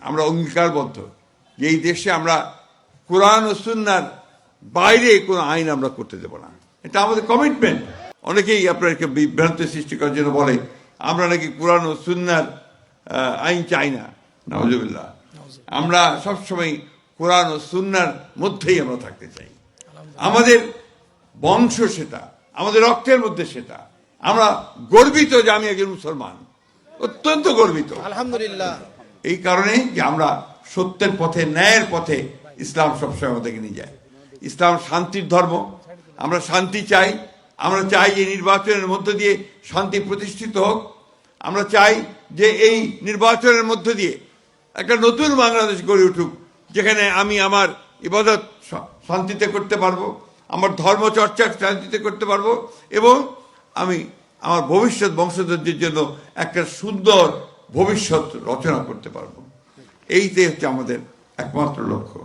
আমরা অঙ্গীকারবদ্ধ যে এই দেশে আমরা কোরআন ও সুন্নাহর বাইরে কোনো আইন আমরা করতে দেব না। এটা আমাদের কমিটমেন্ট। অনেকেই আপনাকে বিভ্রান্তি সৃষ্টি করার জন্য বলে আমরা নাকি কোরআন ও সুন্নাহর আইন চাই না। নাউজুবিল্লাহ। আমরা সবসময় কোরআন ও সুন্নাহর মধ্যেই আমরা থাকতে চাই। আমাদের বংশ সেটা, আমাদের রক্তের মধ্যে সেটা। আমরা গর্বিত যে আমি একজন মুসলমান, অত্যন্ত গর্বিত আলহামদুলিল্লাহ। এই কারণে যে আমরা সত্যের পথে, ন্যায়ের পথে ইসলাম সবসময় আমাদেরকে নিয়ে যায়। ইসলাম শান্তির ধর্ম। আমরা শান্তি চাই। আমরা চাই যে নির্বাচনের মধ্য দিয়ে শান্তি প্রতিষ্ঠিত হোক। আমরা চাই যে এই নির্বাচনের মধ্য দিয়ে একটা নতুন বাংলাদেশ গড়ে উঠুক, যেখানে আমি আমার ইবাদত শান্তিতে করতে পারবো, আমার ধর্মচর্চা শান্তিতে করতে পারবো, এবং আমি আমার ভবিষ্যৎ বংশধরদের জন্য একটা সুন্দর ভবিষ্যৎ রচনা করতে পারবো। এইটাই হচ্ছে আমাদের একমাত্র লক্ষ্য।